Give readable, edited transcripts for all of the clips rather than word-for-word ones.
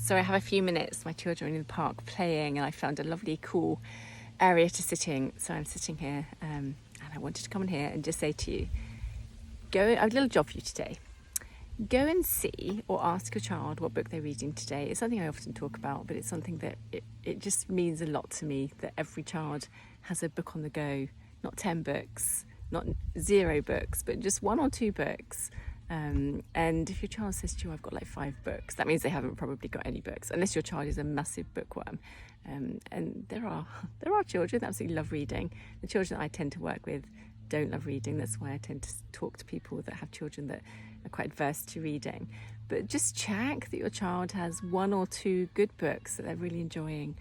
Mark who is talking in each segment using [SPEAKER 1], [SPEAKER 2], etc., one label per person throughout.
[SPEAKER 1] So I have a few minutes. My children are in the park playing, and I found a lovely, cool area to sit in. So I'm sitting here, and I wanted to come in here and just say to you, I have a little job for you today. Go and see or ask your child what book they're reading today. It's something I often talk about, but it's something that it just means a lot to me that every child has a book on the go, not 10 books, not 0 books, but just 1 or 2 books. And if your child says to you, I've got like 5 books, that means they haven't probably got any books, unless your child is a massive bookworm. And there are children that absolutely love reading. The children that I tend to work with don't love reading. That's why I tend to talk to people that have children that are quite adverse to reading. But just check that your child has 1 or 2 good books that they're really enjoying,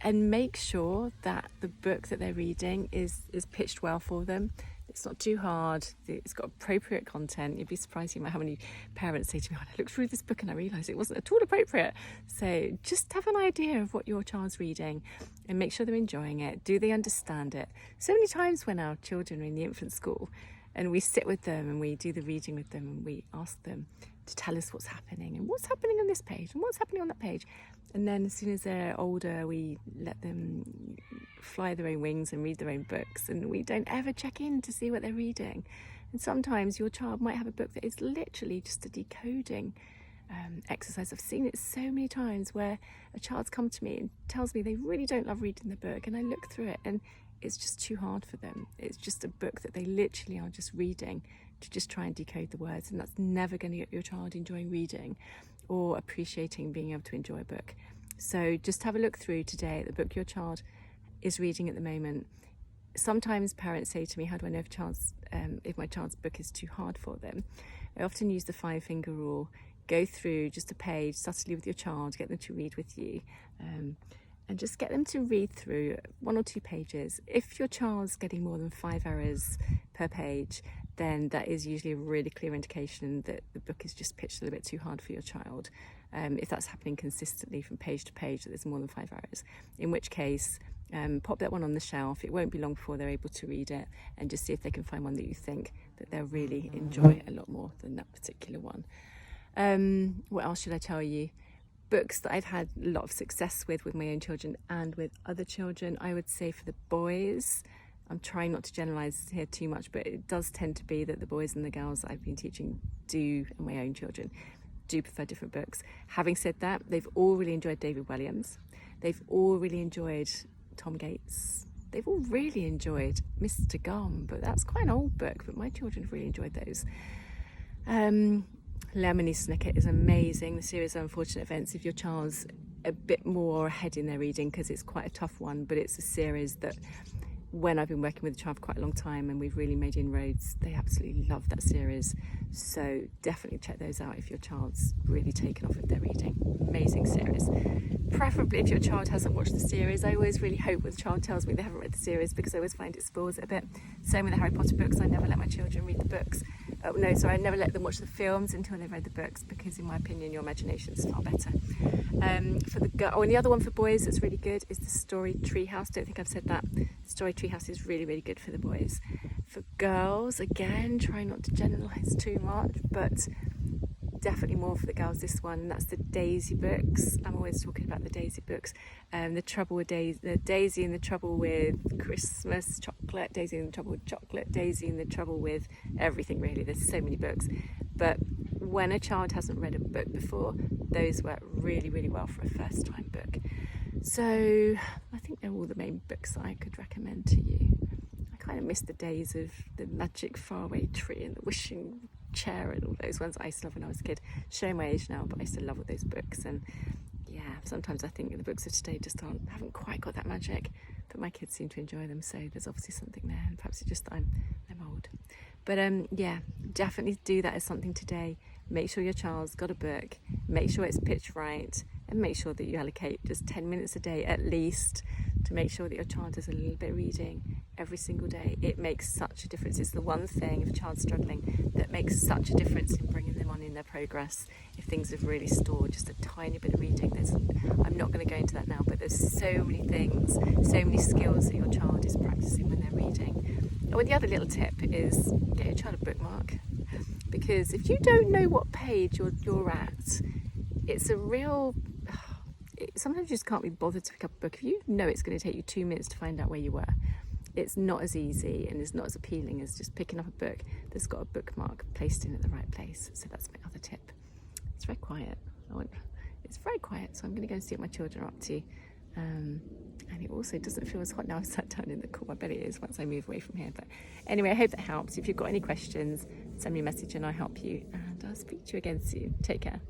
[SPEAKER 1] and make sure that the book that they're reading is pitched well for them. It's not too hard, it's got appropriate content. You'd be surprised how many parents say to me, I looked through this book and I realised it wasn't at all appropriate. So just have an idea of what your child's reading and make sure they're enjoying it. Do they understand it? So many times when our children are in the infant school and we sit with them and we do the reading with them and we ask them to tell us what's happening and what's happening on this page and what's happening on that page. And then as soon as they're older, we let them fly their own wings and read their own books, and we don't ever check in to see what they're reading. And sometimes your child might have a book that is literally just a decoding exercise. I've seen it so many times where a child's come to me and tells me they really don't love reading the book, and I look through it and it's just too hard for them. It's just a book that they literally are just reading to just try and decode the words, and that's never going to get your child enjoying reading or appreciating being able to enjoy a book. So just have a look through today at the book your child is reading at the moment. Sometimes parents say to me, how do I know if my child's book is too hard for them? I often use the 5-finger rule. Go through just a page subtly with your child, get them to read with you, and just get them to read through 1 or 2 pages. If your child's getting more than 5 errors per page, then that is usually a really clear indication that the book is just pitched a little bit too hard for your child. If that's happening consistently from page to page, that there's more than 5 errors, in which case pop that one on the shelf. It won't be long before they're able to read it, and just see if they can find one that you think that they'll really enjoy a lot more than that particular one. What else should I tell you? Books that I've had a lot of success with my own children and with other children, I would say for the boys, I'm trying not to generalise here too much, but it does tend to be that the boys and the girls that I've been teaching and my own children do prefer different books. Having said that, they've all really enjoyed David Walliams. They've all really enjoyed Tom Gates. They've all really enjoyed Mr. Gum, but that's quite an old book, but my children have really enjoyed those. Lemony Snicket is amazing. The series of unfortunate events, if your child's a bit more ahead in their reading, because it's quite a tough one, but it's a series that when I've been working with the child for quite a long time and we've really made inroads, they absolutely love that series. So definitely check those out if your child's really taken off with their reading. Amazing series. Preferably if your child hasn't watched the series. I always really hope when the child tells me they haven't read the series, because I always find it spoils it a bit. Same with the Harry Potter books. I never let my children read the books. I never let them watch the films until they've read the books, because in my opinion your imagination is far better. And the other one for boys that's really good is the Story Treehouse. Don't think I've said that. Story Treehouse is really, really good for the boys. For girls, again, try not to generalise too much, but definitely more for the girls, this one. That's the Daisy books. I'm always talking about the Daisy books. The Daisy and the Trouble with Christmas Chocolate, Daisy and the Trouble with Chocolate, Daisy and the Trouble with everything, really. There's so many books. But when a child hasn't read a book before, those work really, really well for a first time book. So I think they're all the main books I could recommend to you. I kind of miss the days of the Magic Faraway Tree and the Wishing Chair and all those ones I used to love when I was a kid. Showing my age now, but I used to love all those books. And yeah, sometimes I think the books of today just haven't quite got that magic, but my kids seem to enjoy them, so there's obviously something there, and perhaps it's just that I'm old. But yeah, definitely do that as something today. Make sure your child's got a book, make sure it's pitched right, and make sure that you allocate just 10 minutes a day at least to make sure that your child does a little bit of reading every single day. It makes such a difference. It's the one thing, if a child's struggling, that makes such a difference in bringing them on in their progress. If things have really stalled, just a tiny bit of reading. I'm not going to go into that now, but there's so many things, so many skills that your child is practicing when they're reading. Oh, the other little tip is get your child a bookmark, because if you don't know what page you're at, it's a real sometimes you just can't be bothered to pick up a book. If you know it's going to take you 2 minutes to find out where you were, it's not as easy and it's not as appealing as just picking up a book that's got a bookmark placed in at the right place. So that's my other tip. It's very quiet. It's very quiet, so I'm going to go and see what my children are up to. And it also doesn't feel as hot now I've sat down in the cool. I bet it is once I move away from here. But anyway, I hope that helps. If you've got any questions, send me a message and I'll help you. And I'll speak to you again soon. Take care.